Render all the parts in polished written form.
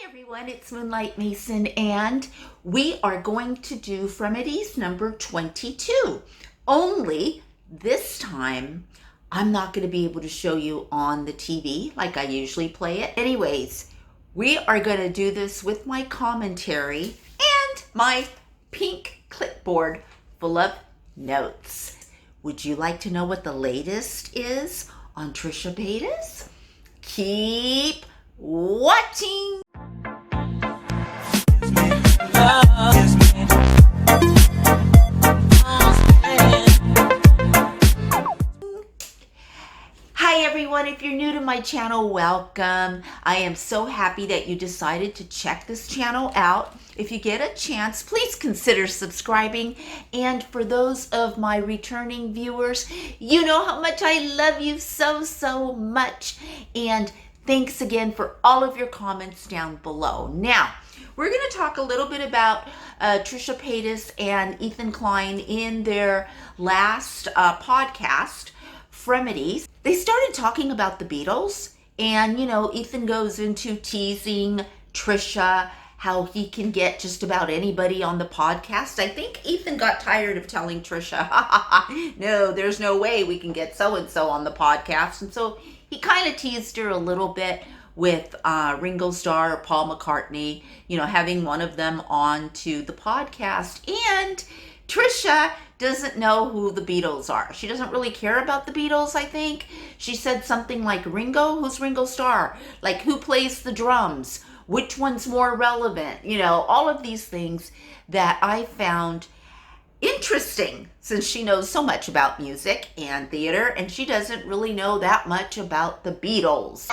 Everyone, it's Moonlight Mason, and we are going to do Frenemies number 22. Only this time, I'm not going to be able to show you on the TV like I usually play it. Anyways, we are going to do this with my commentary and my pink clipboard full of notes. Would you like to know what the latest is on Trisha Paytas? Keep watching. Hi everyone, if you're new to my channel, welcome. I am so happy that you decided to check this channel out. If you get a chance, please consider subscribing. And for those of my returning viewers, you know how much I love you so much. And thanks again for all of your comments down below. Now, we're going to talk a little bit about Trisha Paytas and Ethan Klein in their last podcast, Frenemies. They started talking about the Beatles, and Ethan goes into teasing Trisha, how he can get just about anybody on the podcast. I think Ethan got tired of telling Trisha, no, there's no way we can get so-and-so on the podcast. And so he kind of teased her a little bit with Ringo Starr or Paul McCartney, having one of them on to the podcast. And Trisha doesn't know who the Beatles are. She doesn't really care about the Beatles, I think. She said something like, Ringo? Who's Ringo Starr? Like, who plays the drums? Which one's more relevant? All of these things that I found interesting, since she knows so much about music and theater, and she doesn't really know that much about the Beatles.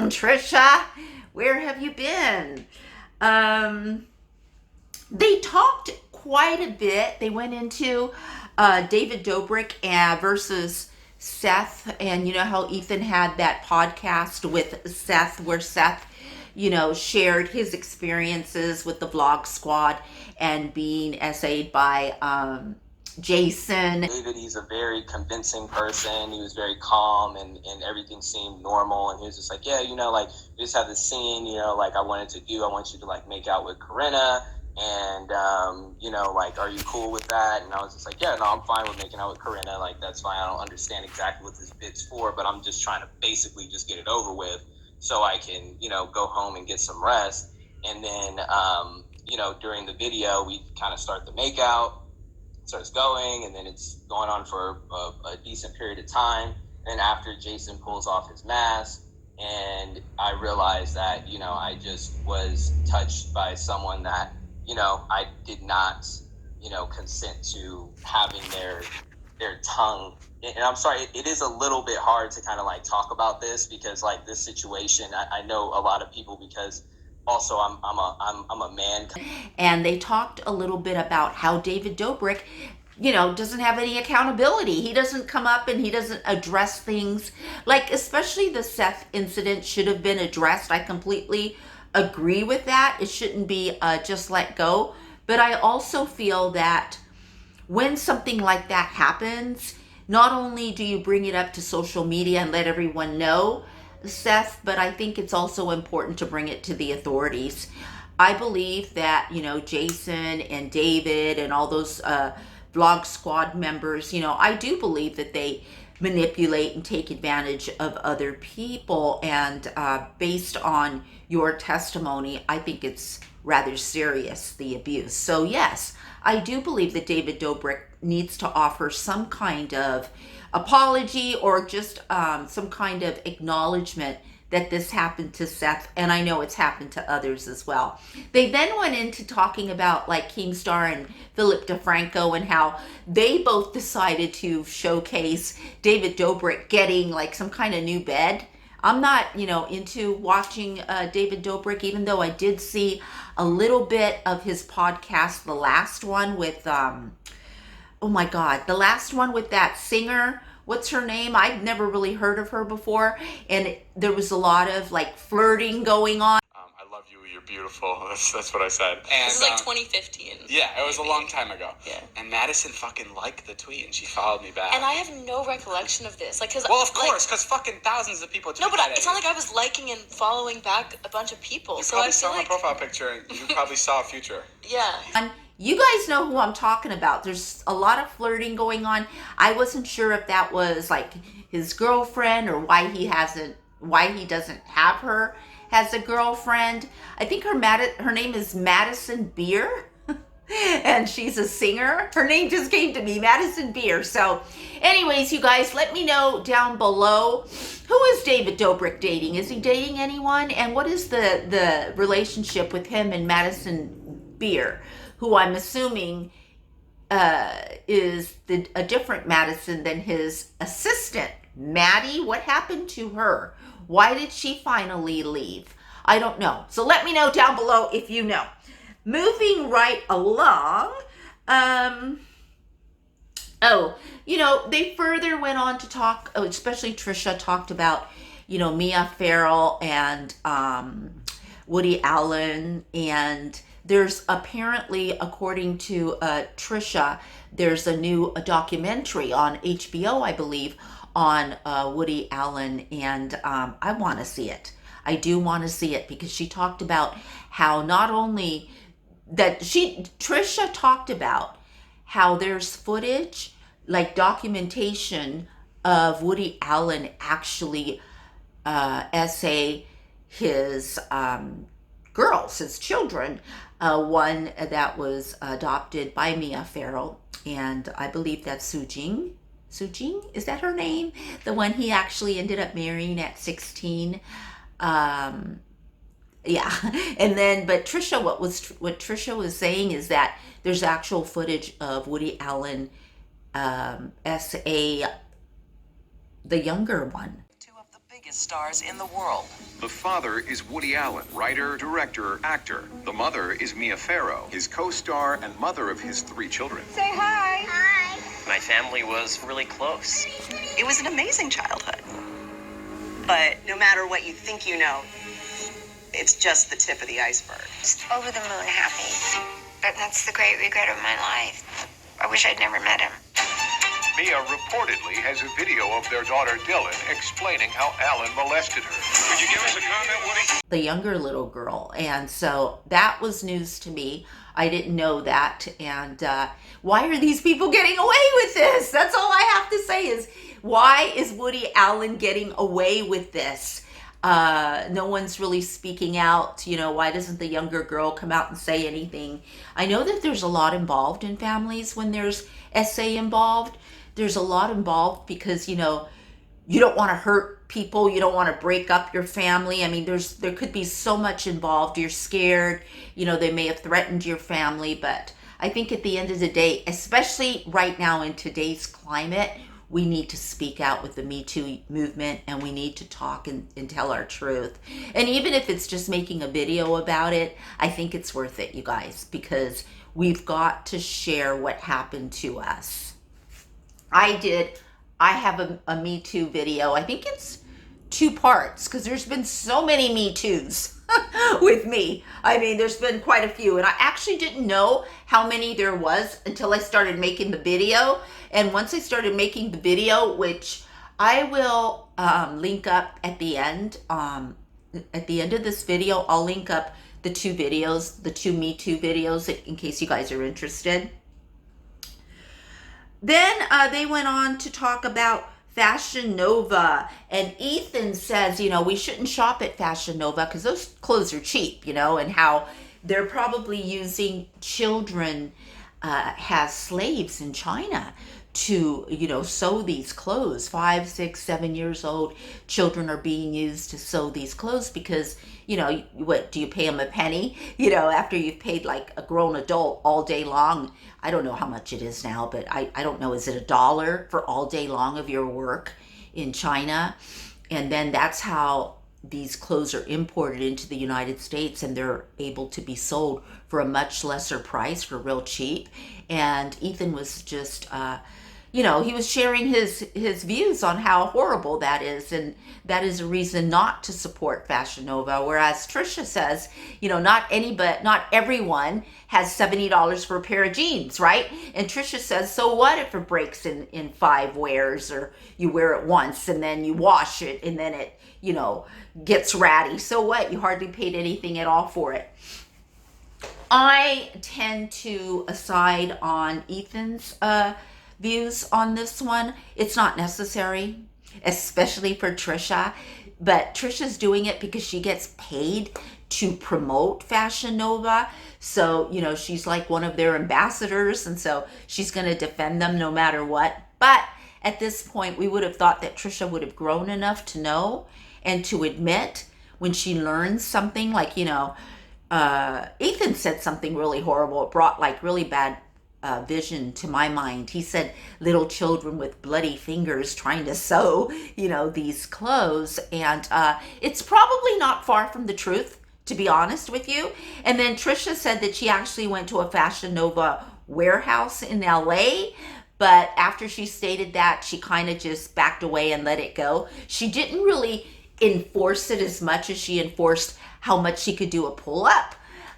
Trisha, where have you been? They talked quite a bit. They went into David Dobrik versus Seth, and how Ethan had that podcast with Seth where Seth shared his experiences with the vlog squad and being essayed by Jason. David, he's a very convincing person. He was very calm and everything seemed normal. And he was just like, yeah, we just have this scene, I want you to make out with Corinna. And, are you cool with that? And I was just like, yeah, no, I'm fine with making out with Corinna. That's fine. I don't understand exactly what this bit's for, but I'm just trying to basically just get it over with so I can, go home and get some rest. And then, during the video, we kind of start the makeout. Starts going, and then it's going on for a decent period of time. And after Jason pulls off his mask, and I realized that, I just was touched by someone that, I did not, consent to having their tongue. And I'm sorry, it is a little bit hard to kind of talk about this because this situation, I know a lot of people because also, I'm a man. And they talked a little bit about how David Dobrik, doesn't have any accountability. He doesn't come up and he doesn't address things. Especially the Seth incident should have been addressed. I completely agree with that. It shouldn't be just let go. But I also feel that when something like that happens, not only do you bring it up to social media and let everyone know, Seth, but I think it's also important to bring it to the authorities. I believe that, Jason and David and all those vlog squad members, I do believe that they manipulate and take advantage of other people. And based on your testimony, I think it's rather serious, the abuse. So yes, I do believe that David Dobrik needs to offer some kind of apology or just some kind of acknowledgement that this happened to Seth, and I know it's happened to others as well. They then went into talking about Keemstar and Philip DeFranco and how they both decided to showcase David Dobrik getting some kind of new bed. I'm not, into watching David Dobrik, even though I did see a little bit of his podcast, the last one with oh my God, the last one with that singer, what's her name? I've never really heard of her before. And there was a lot of flirting going on. I love you you're beautiful. That's what I said. And, this is like 2015. Yeah, it was maybe. A long time ago. Yeah. And Madison fucking liked the tweet, and she followed me back. And I have no recollection of this. Well, of course, because fucking thousands of people. No, but it's not like I was liking and following back a bunch of people. You so probably I feel saw my profile picture, and you probably saw a future. Yeah. And you guys know who I'm talking about. There's a lot of flirting going on. I wasn't sure if that was like his girlfriend or why he doesn't have her as a girlfriend. I think her name is Madison Beer. And she's a singer. Her name just came to me, Madison Beer. So anyways, you guys, let me know down below, who is David Dobrik dating? Is he dating anyone? And what is the relationship with him and Madison Beer, who I'm assuming is a different Madison than his assistant, Maddie? What happened to her? Why did she finally leave? I don't know. So let me know down below if you know. Moving right along, they further went on to talk, especially Trisha talked about, Mia Farrow and Woody Allen. And there's apparently, according to Trisha, there's a new documentary on HBO, I believe, on Woody Allen. And I want to see it. I do want to see it because she talked about how not only Trisha talked about how there's footage, like documentation of Woody Allen actually essay his girls, his children, one that was adopted by Mia Farrow, and I believe that's Sujing, is that her name? The one he actually ended up marrying at 16. Yeah, and then, but Trisha, what Trisha was saying is that there's actual footage of Woody Allen the younger one. Two of the biggest stars in the world. The father is Woody Allen, writer, director, actor. The mother is Mia Farrow, his co-star and mother of his 3 children. Say hi. Hi. My family was really close. It was an amazing childhood. But no matter what you think you know, it's just the tip of the iceberg. Just over the moon happy. But that's the great regret of my life. I wish I'd never met him. Mia reportedly has a video of their daughter Dylan explaining how Allen molested her. Could you give us a comment, Woody? The younger little girl. And so that was news to me. I didn't know that. And why are these people getting away with this? That's all I have to say is, why is Woody Allen getting away with this? No one's really speaking out. Why doesn't the younger girl come out and say anything? I know that there's a lot involved in families when there's SA involved. There's a lot involved because, you don't want to hurt people. You don't want to break up your family. I mean, there could be so much involved. You're scared. They may have threatened your family. But I think at the end of the day, especially right now in today's climate, we need to speak out with the Me Too movement, and we need to talk and tell our truth. And even if it's just making a video about it, I think it's worth it, you guys, because we've got to share what happened to us. I have a Me Too video. I think it's 2 parts because there's been so many Me Toos with me. I mean, there's been quite a few, and I actually didn't know how many there was until I started making the video. And once I started making the video, which I will link up at the end of this video, I'll link up the 2 videos, the 2 Me Too videos, in case you guys are interested. Then they went on to talk about Fashion Nova, and Ethan says, we shouldn't shop at Fashion Nova because those clothes are cheap, and how they're probably using children as slaves in China to, sew these clothes. 5, 6, 7 years old children are being used to sew these clothes because, what, do you pay them a penny? After you've paid like a grown adult all day long. I don't know how much it is now, but I don't know. Is it $1 for all day long of your work in China? And then that's how these clothes are imported into the United States, and they're able to be sold for a much lesser price, for real cheap. And Ethan was just, he was sharing his views on how horrible that is, and that is a reason not to support Fashion Nova. Whereas Trisha says, not everyone has $70 for a pair of jeans, right? And Trisha says, so what if it breaks in 5 wears, or you wear it once and then you wash it and then it, gets ratty? So what? You hardly paid anything at all for it. I tend to side on Ethan's views on this one. It's not necessary, especially for Trisha, but Trisha's doing it because she gets paid to promote Fashion Nova. So, she's like one of their ambassadors, and so she's going to defend them no matter what. But at this point, we would have thought that Trisha would have grown enough to know and to admit when she learns something, like, Ethan said something really horrible. It brought like really bad vision to my mind. He said little children with bloody fingers trying to sew, these clothes. And it's probably not far from the truth, to be honest with you. And then Trisha said that she actually went to a Fashion Nova warehouse in LA. But after she stated that, she kind of just backed away and let it go. She didn't really enforce it as much as she enforced how much she could do a pull-up.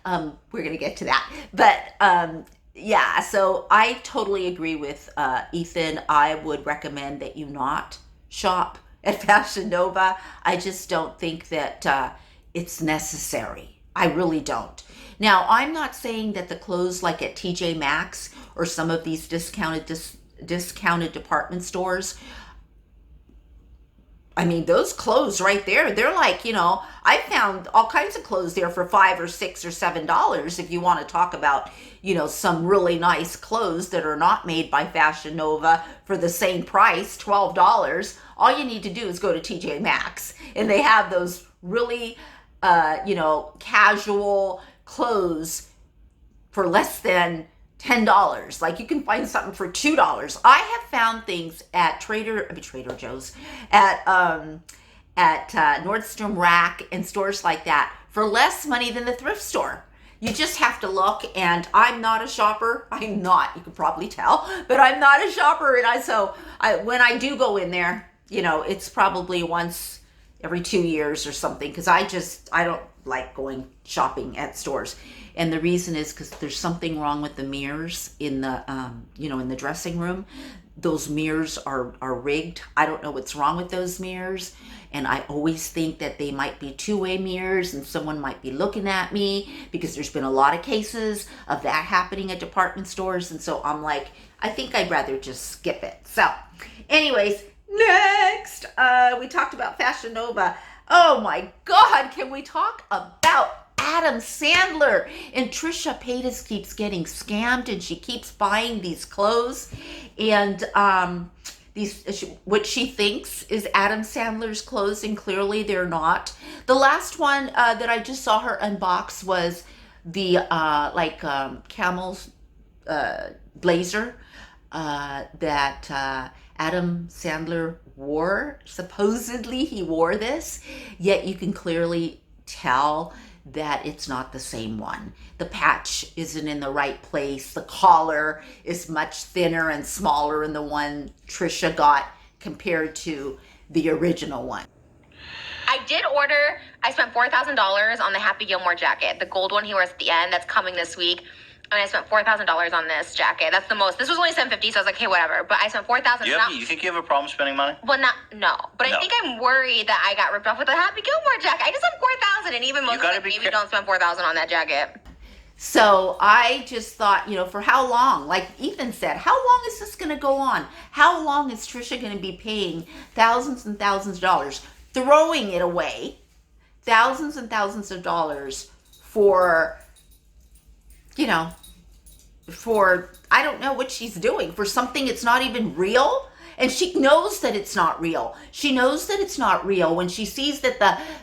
We're going to get to that. But yeah, so I totally agree with Ethan. I would recommend that you not shop at Fashion Nova. I just don't think that it's necessary. I really don't. Now, I'm not saying that the clothes like at TJ Maxx or some of these discounted department stores, I mean, those clothes right there, they're like, I found all kinds of clothes there for $5 or $6 or $7. If you want to talk about, some really nice clothes that are not made by Fashion Nova for the same price, $12, all you need to do is go to TJ Maxx. And they have those really, casual clothes for less than $10. Like, you can find something for $2. I have found things at Trader Joe's, at Nordstrom Rack and stores like that for less money than the thrift store. You just have to look, and I'm not a shopper. I'm not, you can probably tell, but I'm not a shopper. And when I do go in there, it's probably once every 2 years or something, because I don't like going shopping at stores. And the reason is because there's something wrong with the mirrors in the, in the dressing room. Those mirrors are rigged. I don't know what's wrong with those mirrors. And I always think that they might be two-way mirrors and someone might be looking at me, because there's been a lot of cases of that happening at department stores. And so I'm like, I think I'd rather just skip it. So anyways, next, we talked about Fashion Nova. Oh my God, can we talk about Adam Sandler? And Trisha Paytas keeps getting scammed, and she keeps buying these clothes, and what she thinks is Adam Sandler's clothes, and clearly they're not. The last one that I just saw her unbox was the camel's blazer that Adam Sandler wore. Supposedly he wore this, yet you can clearly tell that it's not the same one. The patch isn't in the right place. The collar is much thinner and smaller in the one Trisha got compared to the original one. I did order, I spent $4,000 on the Happy Gilmore jacket, the gold one he wears at the end, that's coming this week. And I spent $4,000 on this jacket. That's the most. This was only $750, so I was like, hey, whatever. But I spent $4,000. You think you have a problem spending money? Well, no. But no. I think I'm worried that I got ripped off with the Happy Gilmore jacket. I just spent $4,000, and even most of them maybe don't spend $4,000 on that jacket. So I just thought, for how long? Like Ethan said, how long is this going to go on? How long is Trisha going to be paying thousands and thousands of dollars, throwing it away, thousands and thousands of dollars for, for, I don't know what she's doing, for something it's not even real? And she knows that it's not real. She knows that it's not real when she sees that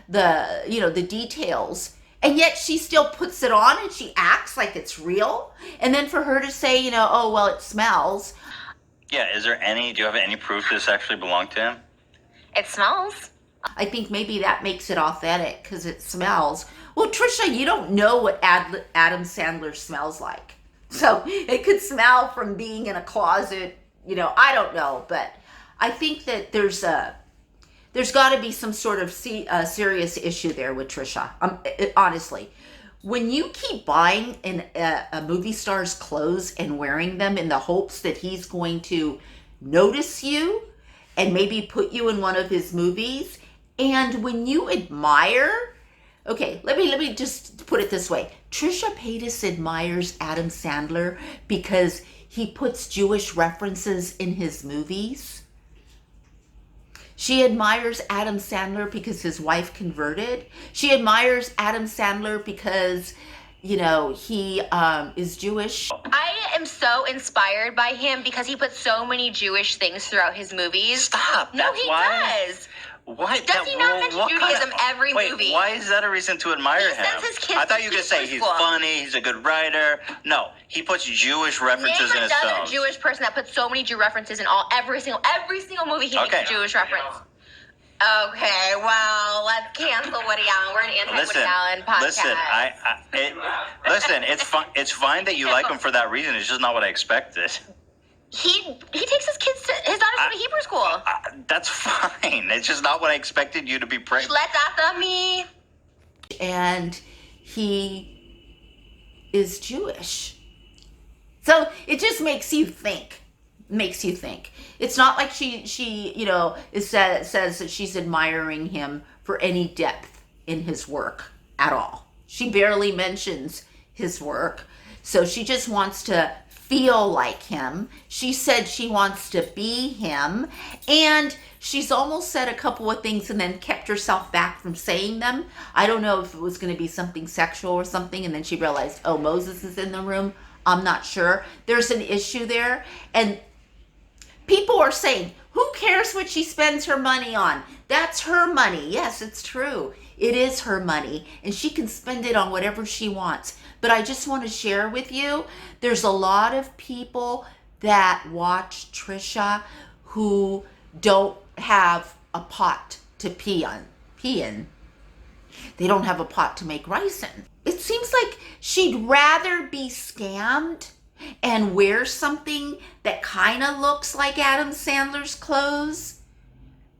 the details, and yet she still puts it on and she acts like it's real. And then for her to say, oh, well, it smells. Yeah, do you have any proof this actually belonged to him? It smells. I think maybe that makes it authentic, because it smells. Well, Trisha, you don't know what Adam Sandler smells like. So it could smell from being in a closet, I don't know, but I think that there's got to be some sort of serious issue there with Trisha. Honestly, when you keep buying a movie star's clothes and wearing them in the hopes that he's going to notice you and maybe put you in one of his movies, and when you admire, okay, let me just put it this way. Trisha Paytas admires Adam Sandler because he puts Jewish references in his movies. She admires Adam Sandler because his wife converted. She admires Adam Sandler because, he is Jewish. I am so inspired by him because he puts so many Jewish things throughout his movies. Stop. No, he does. Why? Does he not mention Judaism every movie? Why is that a reason to admire him? Sends his kids I thought to you were going to say he's preschool. funny, he's a good writer. No, he puts Jewish references in his another films. Jewish person that puts so many Jew references in every single movie he makes a Jewish reference. Okay, well, let's cancel Woody Allen. We're an anti-Woody Allen podcast. Listen, it's fine that you like him for that reason. It's just not what I expected. He takes his daughters to Hebrew school. That's fine. It's just not what I expected you to be praying. Me. And he is Jewish. So it just makes you think. It's not like she says that she's admiring him for any depth in his work at all. She barely mentions his work. So she just wants to feel like him. She said she wants to be him, and she's almost said a couple of things and then kept herself back from saying them. I don't know if it was going to be something sexual or something, and then she realized, oh, Moses is in the room. I'm not sure. There's an issue there, and people are saying, who cares what she spends her money on? That's her money. Yes, it's true. It is her money, and she can spend it on whatever she wants. But I just want to share with you, there's a lot of people that watch Trisha who don't have a pot to pee in. They don't have a pot to make rice in. It seems like she'd rather be scammed and wear something that kind of looks like Adam Sandler's clothes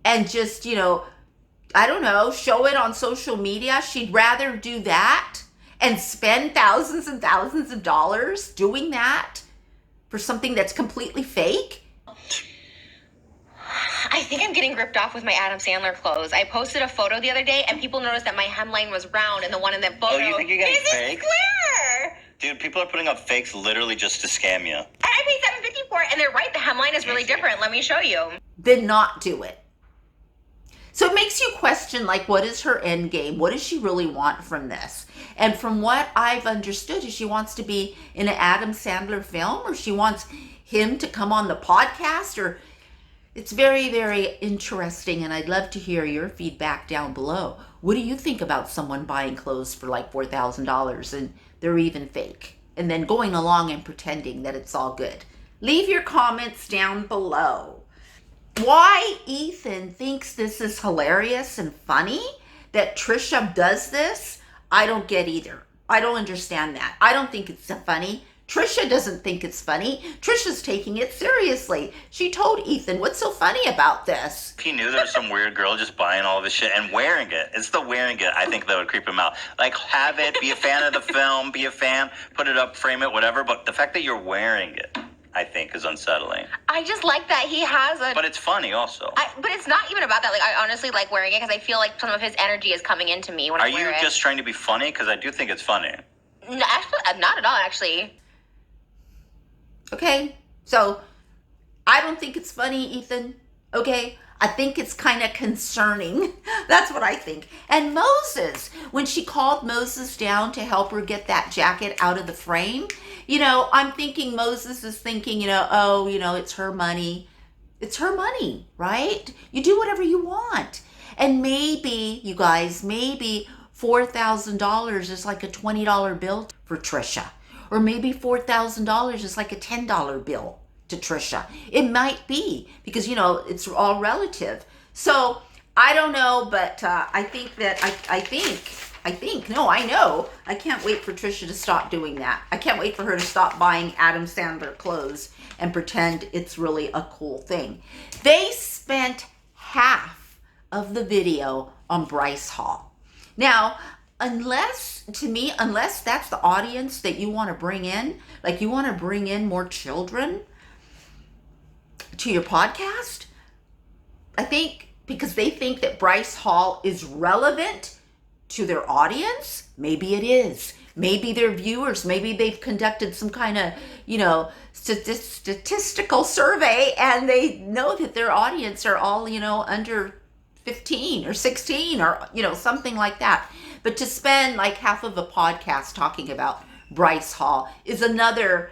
and just, I don't know, show it on social media. She'd rather do that and spend thousands and thousands of dollars doing that for something that's completely fake. I think I'm getting ripped off with my Adam Sandler clothes. I posted a photo the other day, and people noticed that my hemline was round, and the one in that photo you think you're getting is fake? square. Dude, people are putting up fakes literally just to scam you. I paid $7.50 for it, and they're right. The hemline is really different. Let me show you. Then not do it. So it makes you question, what is her end game? What does she really want from this? And from what I've understood is she wants to be in an Adam Sandler film, or she wants him to come on the podcast, or it's very, very interesting, and I'd love to hear your feedback down below. What do you think about someone buying clothes for $4,000 and they're even fake, and then going along and pretending that it's all good? Leave your comments down below. Why Ethan thinks this is hilarious and funny, that Trisha does this, I don't get either. I don't understand that. I don't think it's funny. Trisha doesn't think it's funny. Trisha's taking it seriously. She told Ethan, what's so funny about this? If he knew there was some weird girl just buying all this shit and wearing it, it's the wearing it, I think, that would creep him out. Have it, be a fan of the film, be a fan, put it up, frame it, whatever, but the fact that you're wearing it, I think, is unsettling. I just like that he has a... But it's funny also. But it's not even about that. I honestly like wearing it because I feel like some of his energy is coming into me when I wear it. Are you just trying to be funny? Because I do think it's funny. No, actually, not at all, actually. Okay, so I don't think it's funny, Ethan. Okay, I think it's kind of concerning. That's what I think. And Moses, when she called Moses down to help her get that jacket out of the frame, I'm thinking Moses is thinking, it's her money. It's her money, right? You do whatever you want. And maybe, you guys, $4,000 is like a $20 bill for Trisha. Or maybe $4,000 is like a $10 bill to Trisha. It might be, because, it's all relative. So I don't know, but I think I think. No, I know. I can't wait for Trisha to stop doing that. I can't wait for her to stop buying Adam Sandler clothes and pretend it's really a cool thing. They spent half of the video on Bryce Hall. Now, unless that's the audience that you want to bring in, like you want to bring in more children to your podcast, I think because they think that Bryce Hall is relevant to their audience, maybe it is. Maybe their viewers, maybe they've conducted some kind of, statistical survey and they know that their audience are all, under 15 or 16 or, something like that. But to spend like half of a podcast talking about Bryce Hall is another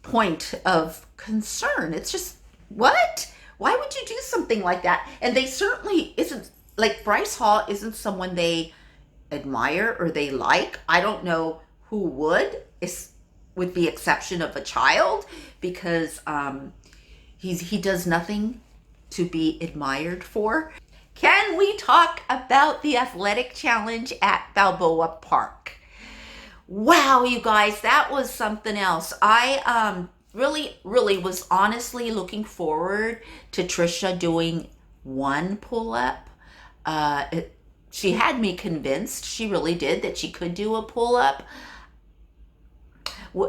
point of concern. It's just, what? Why would you do something like that? And they certainly isn't, like Bryce Hall isn't someone they admire or they like. I don't know who would, with the exception of a child, because he does nothing to be admired for. Can we talk about the athletic challenge at Balboa Park? Wow, you guys, that was something else. I really was honestly looking forward to Trisha doing one pull-up. She had me convinced, she really did, that she could do a pull-up.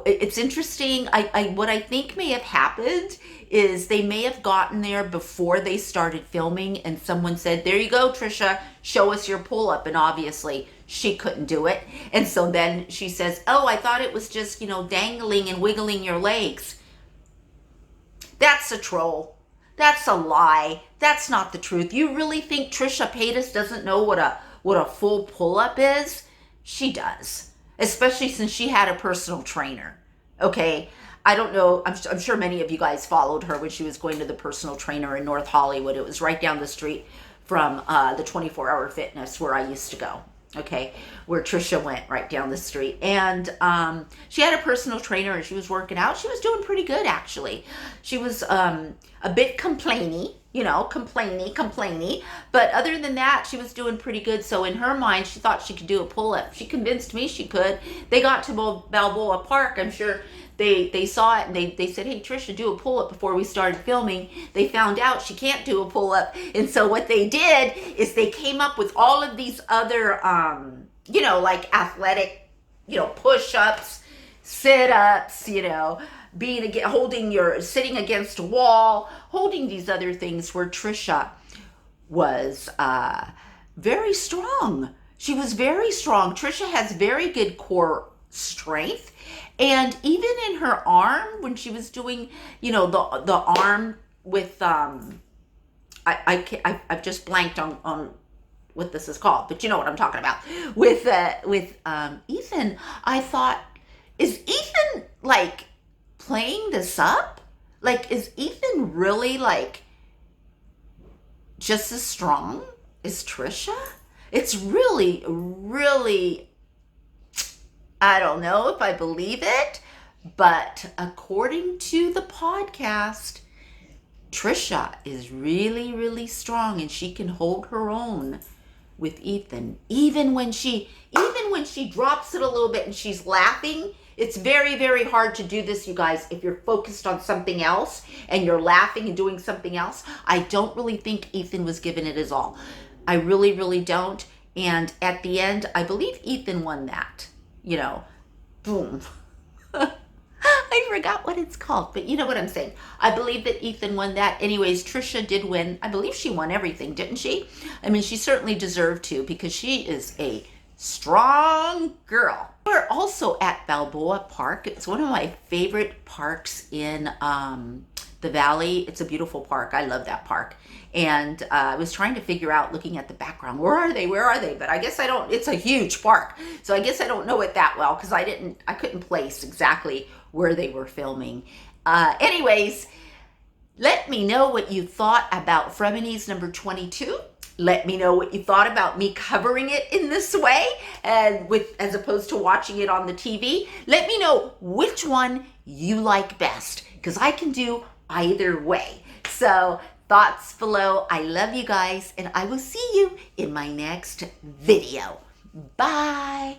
It's interesting. What I think may have happened is they may have gotten there before they started filming and someone said, there you go, Trisha, show us your pull-up. And obviously she couldn't do it. And so then she says, oh, I thought it was just, dangling and wiggling your legs. That's a troll. That's a lie. That's not the truth. You really think Trisha Paytas doesn't know what a full pull-up is? She does. Especially since she had a personal trainer. Okay, I don't know. I'm sure many of you guys followed her when she was going to the personal trainer in North Hollywood. It was right down the street from the 24-Hour Fitness where I used to go. Okay, where Trisha went right down the street. And she had a personal trainer and she was working out. She was doing pretty good, actually. She was a bit complainy. Complainy. But other than that, she was doing pretty good. So in her mind, she thought she could do a pull-up. She convinced me she could. They got to Balboa Park. I'm sure they saw it and they said, hey, Trisha, do a pull-up before we started filming. They found out she can't do a pull-up. And so what they did is they came up with all of these other, like athletic, push-ups, sit-ups, sitting against a wall, holding these other things where Trisha was very strong. She was very strong. Trisha has very good core strength. And even in her arm, when she was doing, the arm with, I've just blanked on what this is called, but you know what I'm talking about. With Ethan, I thought, is Ethan like playing this up? Like, is Ethan really like just as strong as Trisha? It's really, I don't know if I believe it, but according to the podcast, Trisha is really, really strong and she can hold her own with Ethan. Even when she drops it a little bit and she's laughing. It's very, very hard to do this, you guys, if you're focused on something else and you're laughing and doing something else. I don't really think Ethan was giving it his all. I really, really don't. And at the end, I believe Ethan won that. Boom. I forgot what it's called, but you know what I'm saying. I believe that Ethan won that. Anyways, Trisha did win. I believe she won everything, didn't she? I mean, she certainly deserved to because she is a strong girl. We're also at Balboa Park. It's one of my favorite parks in the Valley. It's a beautiful park. I love that park. And I was trying to figure out, looking at the background, where are they? But I guess I don't, it's a huge park. So I guess I don't know it that well because I couldn't place exactly where they were filming. Anyways, let me know what you thought about Frenemies number 22. Let me know what you thought about me covering it in this way and as opposed to watching it on the TV. Let me know which one you like best because I can do either way. So thoughts below. I love you guys and I will see you in my next video. Bye.